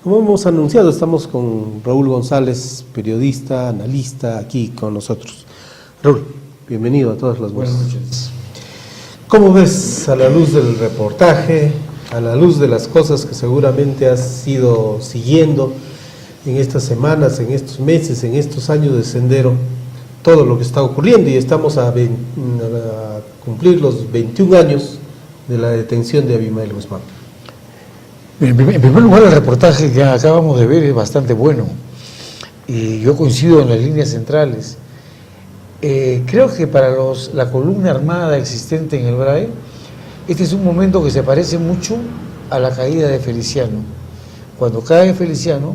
Como hemos anunciado, estamos con Raúl González, periodista, analista, aquí con nosotros. Raúl, bienvenido a todas las voces. Buenas noches. ¿Cómo ves, a la luz del reportaje, a la luz de las cosas que seguramente has ido siguiendo en estas semanas, en estos meses, en estos años de Sendero, todo lo que está ocurriendo? Y estamos a cumplir los 21 años de la detención de Abimael Guzmán. En primer lugar, el reportaje que acabamos de ver es bastante bueno y yo coincido en las líneas centrales. Creo que para la columna armada existente en el BRAE, este es un momento que se parece mucho a la caída de Feliciano. Cuando cae Feliciano,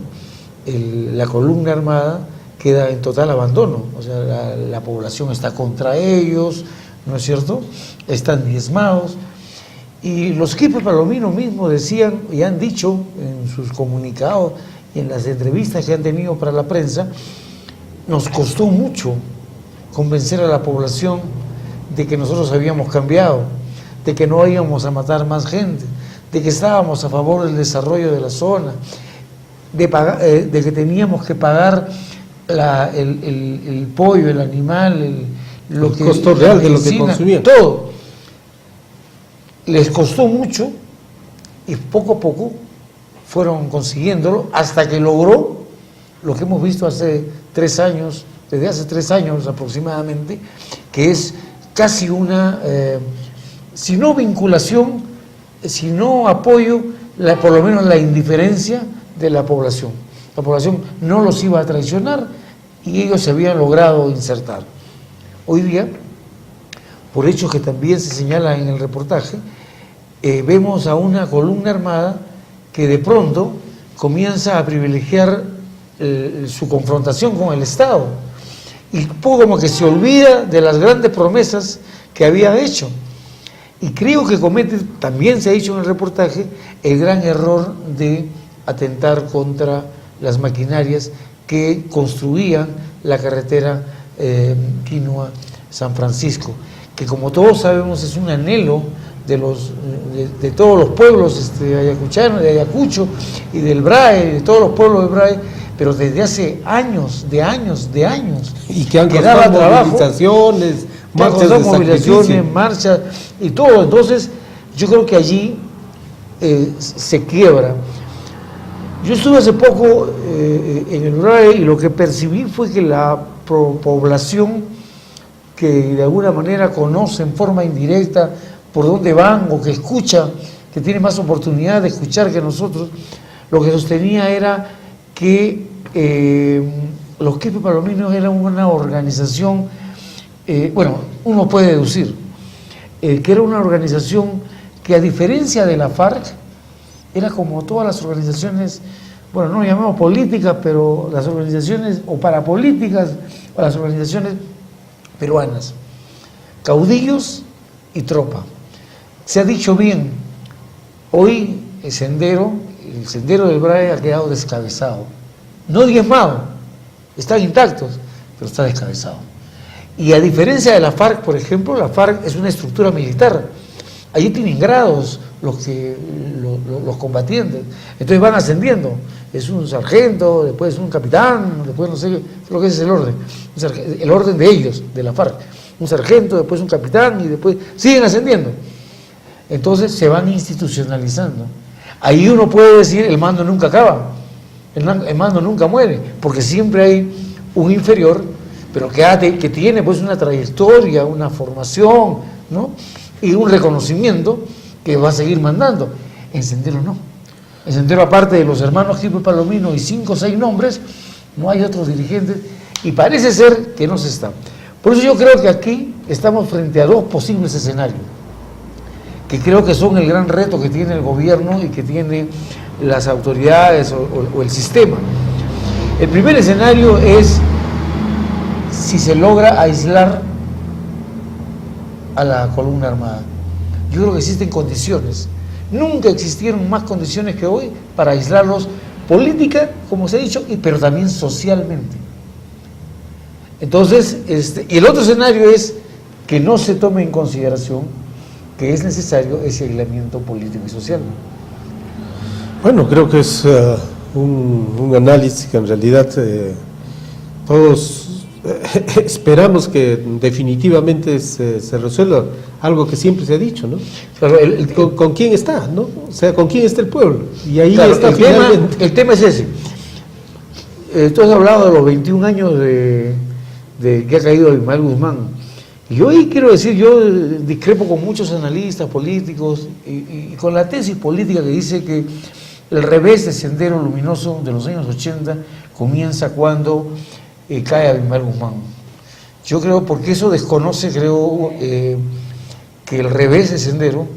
la columna armada queda en total abandono, o sea, la población está contra ellos, ¿no es cierto? Están diezmados. Y los equipos palominos mismos decían y han dicho en sus comunicados y en las entrevistas que han tenido para la prensa, nos costó mucho convencer a la población de que nosotros habíamos cambiado, de que no íbamos a matar más gente, de que estábamos a favor del desarrollo de la zona, de que teníamos que pagar el pollo, el animal, el costo real de lo que consumían. Todo. Les costó mucho y poco a poco fueron consiguiéndolo hasta que logró lo que hemos visto hace 3 años, desde hace 3 años aproximadamente, que es casi una, si no vinculación, si no apoyo, por lo menos la indiferencia de la población. La población no los iba a traicionar y ellos se habían logrado insertar. Hoy día, por hechos que también se señalan en el reportaje, vemos a una columna armada que de pronto comienza a privilegiar su confrontación con el Estado y como que se olvida de las grandes promesas que había hecho. Y creo que comete, también se ha dicho en el reportaje, el gran error de atentar contra las maquinarias que construían la carretera Quinua-San Francisco, que como todos sabemos es un anhelo de todos los pueblos ayacuchanos, de Ayacucho y del BRAE, de todos los pueblos del BRAE, pero desde hace años. Y que han daba trabajo, movilizaciones, marchas y todo. Entonces, yo creo que allí se quiebra. Yo estuve hace poco en el BRAE y lo que percibí fue que la población que de alguna manera conoce en forma indirecta por dónde van o que escucha, que tiene más oportunidad de escuchar que nosotros, lo que sostenía era que los Quipos Palominos eran una organización, bueno, uno puede deducir, que era una organización que a diferencia de la FARC, era como todas las organizaciones, bueno, no llamamos políticas, pero las organizaciones o parapolíticas, o las organizaciones peruanas, caudillos y tropa. Se ha dicho bien, hoy el sendero del BRAE ha quedado descabezado, no diezmado, están intactos, pero está descabezado. Y a diferencia de la FARC, por ejemplo, la FARC es una estructura militar, allí tienen grados los combatientes, entonces van ascendiendo, es un sargento, después es un capitán, después no sé lo que es el orden de ellos, de la FARC, un sargento, después un capitán y después siguen ascendiendo. Entonces se van institucionalizando. Ahí uno puede decir, el mando nunca acaba, el mando nunca muere, porque siempre hay un inferior, pero que tiene pues una trayectoria, una formación, ¿no? Y un reconocimiento que va a seguir mandando. En Sendero no. En Sendero, aparte de los hermanos Quipos Palomino y 5 o 6 nombres, no hay otros dirigentes y parece ser que no se está. Por eso yo creo que aquí estamos frente a 2 posibles escenarios, que creo que son el gran reto que tiene el gobierno y que tiene las autoridades o el sistema. El primer escenario es si se logra aislar a la columna armada. Yo creo que existen condiciones. Nunca existieron más condiciones que hoy para aislarlos política, como se ha dicho, pero también socialmente. Entonces, y el otro escenario es que no se tome en consideración que es necesario ese aislamiento político y social. Bueno, creo que es un análisis que en realidad todos esperamos que definitivamente se resuelva algo que siempre se ha dicho, ¿no? Claro, ¿Con quién está, no? O sea, ¿con quién está el pueblo? Y ahí claro, está el tema es ese. Tú has hablado de los 21 años de que ha caído Abimael Guzmán. Y hoy quiero decir, yo discrepo con muchos analistas políticos y con la tesis política que dice que el revés de Sendero Luminoso de los años 80 comienza cuando cae Abimael Guzmán. Yo creo, porque eso desconoce, creo, que el revés de Sendero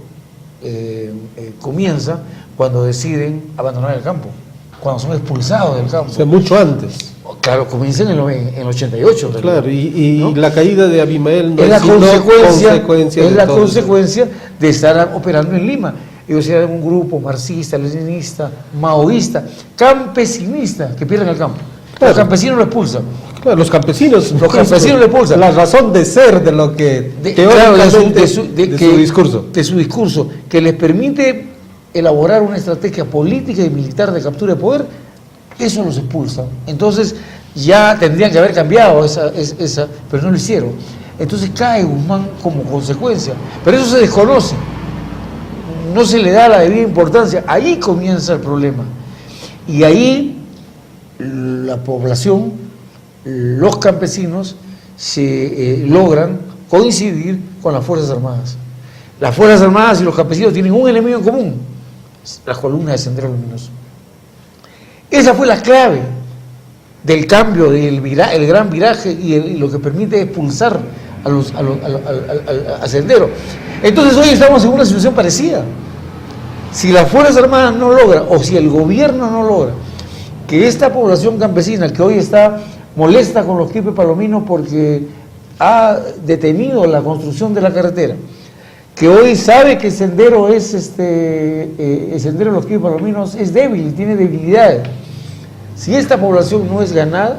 comienza cuando deciden abandonar el campo, cuando son expulsados del campo. O sea, mucho antes. Claro, comienza en el 88. Claro, y ¿no? la caída de Abimael no es la consecuencia consecuencia de estar operando en Lima. Ellos eran un grupo marxista, leninista, maoísta, campesinista, que pierden el campo. Claro. Los campesinos lo expulsan. Claro, los campesinos lo expulsan. La razón de ser de lo que teóricamente de su discurso. De su discurso, que les permite elaborar una estrategia política y militar de captura de poder, eso los expulsa. Entonces ya tendrían que haber cambiado esa, pero no lo hicieron. Entonces cae Guzmán como consecuencia. Pero eso se desconoce. No se le da la debida importancia. Ahí comienza el problema. Y ahí la población, los campesinos, logran coincidir con las Fuerzas Armadas. Las Fuerzas Armadas y los campesinos tienen un enemigo en común: las columnas de Sendero Luminoso. Esa fue la clave del cambio, el gran viraje y lo que permite expulsar a Sendero. Entonces hoy estamos en una situación parecida. Si las Fuerzas Armadas no logran, o si el gobierno no logra, que esta población campesina que hoy está molesta con los Quipes Palominos porque ha detenido la construcción de la carretera, que hoy sabe que el sendero el sendero de los Quipes Palominos es débil y tiene debilidades. Si esta población no es ganada,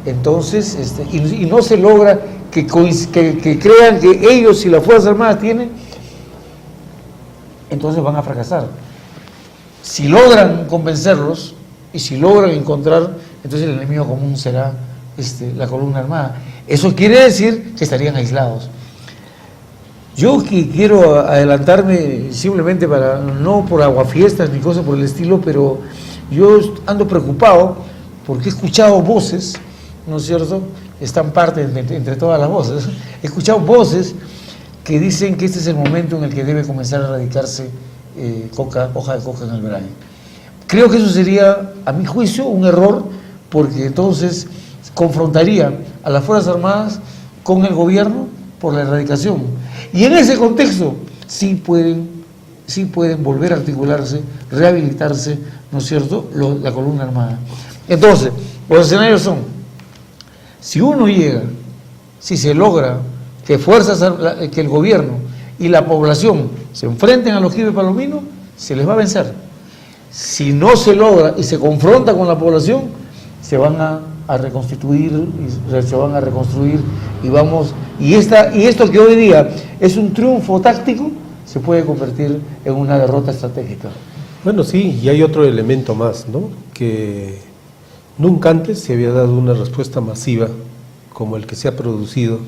entonces, y no se logra que crean que ellos y las Fuerzas Armadas tienen, entonces van a fracasar. Si logran convencerlos y si logran encontrar, entonces el enemigo común será la columna armada. Eso quiere decir que estarían aislados. Yo quiero adelantarme simplemente para, no por aguafiestas ni cosas por el estilo, pero yo ando preocupado porque he escuchado voces, ¿no es cierto? Están parte entre todas las voces. He escuchado voces que dicen que este es el momento en el que debe comenzar a erradicarse hoja de coca en el Braille. Creo que eso sería, a mi juicio, un error, porque entonces confrontaría a las Fuerzas Armadas con el gobierno por la erradicación. Y en ese contexto sí pueden volver a articularse, rehabilitarse, ¿no es cierto?, la columna armada. Entonces, los escenarios son: si uno llega, si se logra que el gobierno y la población se enfrenten a los Quipes Palominos, se les va a vencer. Si no se logra y se confronta con la población, se van a reconstituir, se van a reconstruir y esto que hoy día es un triunfo táctico, se puede convertir en una derrota estratégica. Bueno, sí, y hay otro elemento más, ¿no? Que nunca antes se había dado una respuesta masiva como el que se ha producido,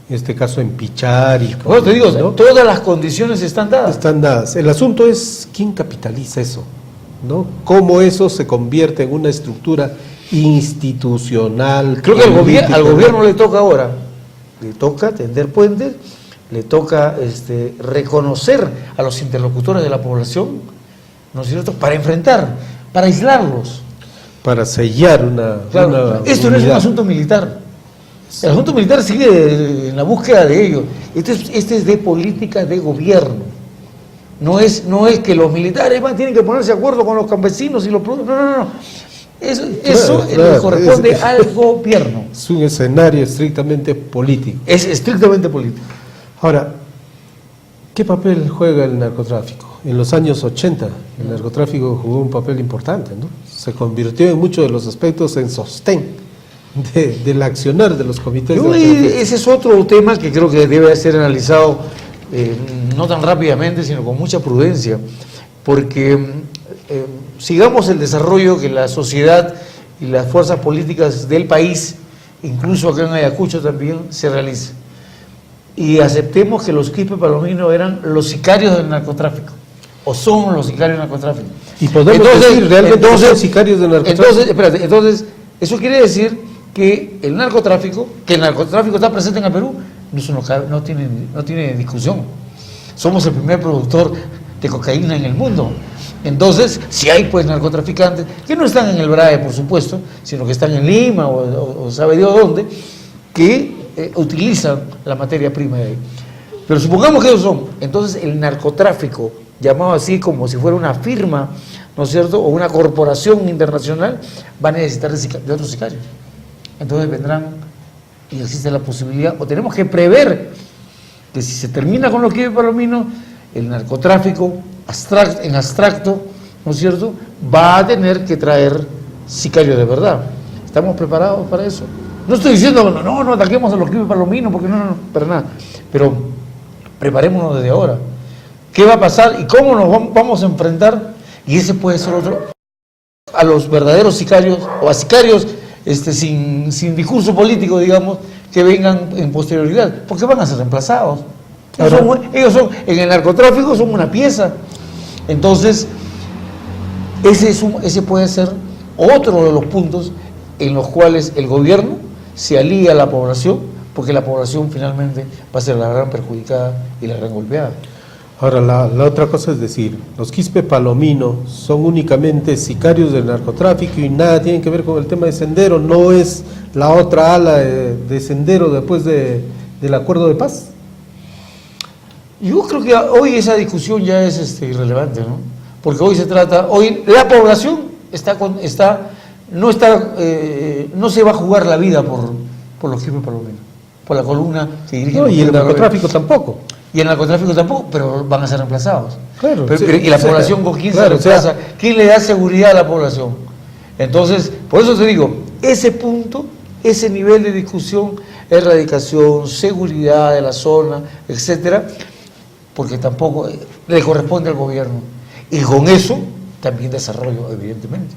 en este caso en Pichar y... Bueno, te digo, ¿no? Todas las condiciones están dadas. Están dadas. El asunto es quién capitaliza eso, ¿no? Cómo eso se convierte en una estructura institucional. Creo que al gobierno le toca ahora, le toca tender puentes, le toca reconocer a los interlocutores de la población, ¿no es cierto?, para enfrentar, para aislarlos. Para sellar una esto no es un asunto militar. El asunto militar sigue en la búsqueda de ellos. Este es de política de gobierno. No es que los militares tienen que ponerse de acuerdo con los campesinos y los productores. No. Eso le corresponde al gobierno. Es un escenario estrictamente político. Es estrictamente político. Ahora, ¿qué papel juega el narcotráfico? En los años 80 el narcotráfico jugó un papel importante, ¿no? Se convirtió en muchos de los aspectos en sostén del accionar de los comités. Ese es otro tema que creo que debe ser analizado no tan rápidamente, sino con mucha prudencia, porque sigamos el desarrollo que la sociedad y las fuerzas políticas del país, incluso acá en Ayacucho también, se realicen. Y aceptemos que los Quispe Palomino eran los sicarios del narcotráfico, o son los sicarios del narcotráfico. Y podemos decir realmente que son sicarios del narcotráfico. Entonces, eso quiere decir que el narcotráfico está presente en el Perú, no tiene discusión. Somos el primer productor de cocaína en el mundo. Entonces, si hay pues narcotraficantes, que no están en el BRAE, por supuesto, sino que están en Lima o sabe Dios dónde, que utilizan la materia prima de ahí. Pero supongamos que ellos son, entonces el narcotráfico, llamado así como si fuera una firma, ¿no es cierto?, o una corporación internacional, va a necesitar de otros sicarios. Entonces vendrán, y existe la posibilidad, o tenemos que prever que si se termina con los Quispe Palomino, el narcotráfico en abstracto, ¿no es cierto?, va a tener que traer sicarios de verdad. ¿Estamos preparados para eso? No estoy diciendo, no ataquemos a los Quispe Palomino, porque no, para nada. Pero preparémonos desde ahora. ¿Qué va a pasar y cómo nos vamos a enfrentar? Y ese puede ser otro, a los verdaderos sicarios, o a sicarios sin discurso político, digamos, que vengan en posterioridad, porque van a ser reemplazados. Ellos son, en el narcotráfico son una pieza. Entonces, ese puede ser otro de los puntos en los cuales el gobierno se alía a la población, porque la población finalmente va a ser la gran perjudicada y la gran golpeada. Ahora, la otra cosa es decir, los Quispe Palomino son únicamente sicarios del narcotráfico y nada tienen que ver con el tema de Sendero, no es la otra ala de Sendero después del acuerdo de paz. Yo creo que hoy esa discusión ya es irrelevante, ¿no? Porque hoy la población no se va a jugar la vida por los Quispe Palomino, por la columna que dirige. No, y el narcotráfico tampoco. Y el narcotráfico tampoco, pero van a ser reemplazados. Claro, y la población, ¿con quién se reemplaza? ¿Quién le da seguridad a la población? Entonces, por eso te digo, ese punto, ese nivel de discusión, erradicación, seguridad de la zona, etcétera, porque tampoco le corresponde al gobierno. Y con eso, también desarrollo, evidentemente.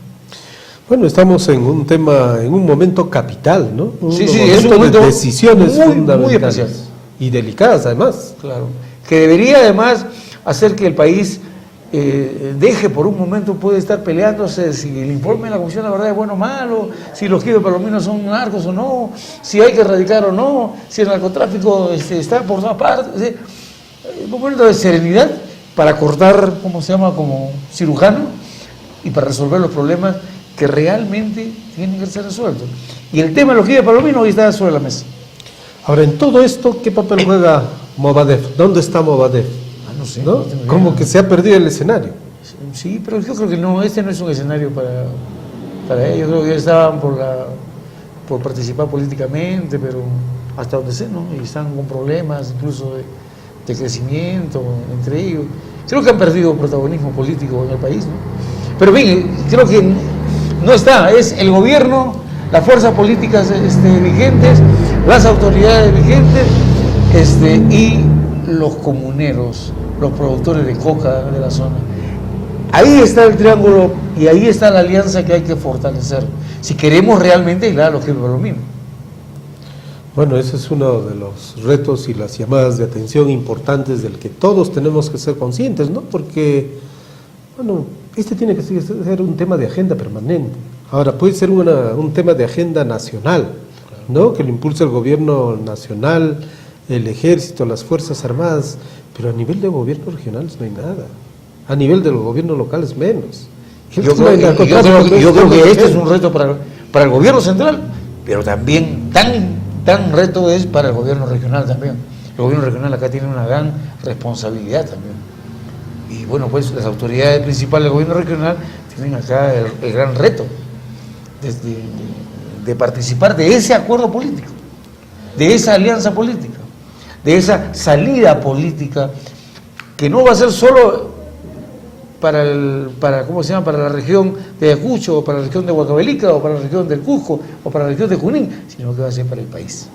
Bueno, estamos en un tema, en un momento capital, ¿no? Es un momento de decisiones fundamentales. Muy especial. Y delicadas, además. Claro. Que debería, además, hacer que el país deje por un momento, puede estar peleándose si el informe de la Comisión de la Verdad es bueno o malo, si los Quispe Palomino son narcos o no, si hay que erradicar o no, si el narcotráfico está por todas partes. Un momento de serenidad para cortar, como cirujano, y para resolver los problemas que realmente tienen que ser resueltos. Y el tema de los Quispe Palomino hoy está sobre la mesa. Ahora, en todo esto, ¿qué papel juega Movadef? ¿Dónde está Movadef? No sé. ¿No? Como que se ha perdido el escenario. Sí, pero yo creo que no, este no es un escenario para ellos. Creo que ellos estaban por participar políticamente, pero hasta donde sé, ¿no? Y están con problemas incluso de crecimiento entre ellos. Creo que han perdido protagonismo político en el país, ¿no? Pero bien, creo que no está, es el gobierno, las fuerzas políticas vigentes, las autoridades vigentes y los comuneros, los productores de coca de la zona. Ahí está el triángulo y ahí está la alianza que hay que fortalecer si queremos realmente aislar a los Quispe Palomino. Bueno, ese es uno de los retos y las llamadas de atención importantes del que todos tenemos que ser conscientes, ¿no? Porque, bueno, tiene que ser un tema de agenda permanente. Ahora, puede ser un tema de agenda nacional, ¿no? Que lo impulse el gobierno nacional, el ejército, las fuerzas armadas, pero a nivel de gobiernos regionales no hay nada. A nivel de los gobiernos locales menos. Yo creo que este es un reto para el gobierno central, pero también tan reto es para el gobierno regional también. El gobierno regional acá tiene una gran responsabilidad también. Y bueno, pues las autoridades principales del gobierno regional tienen acá el gran reto de participar de ese acuerdo político, de esa alianza política, de esa salida política que no va a ser solo para la región de Ayacucho, o para la región de Huancavelica, o para la región del Cusco, o para la región de Junín, sino que va a ser para el país.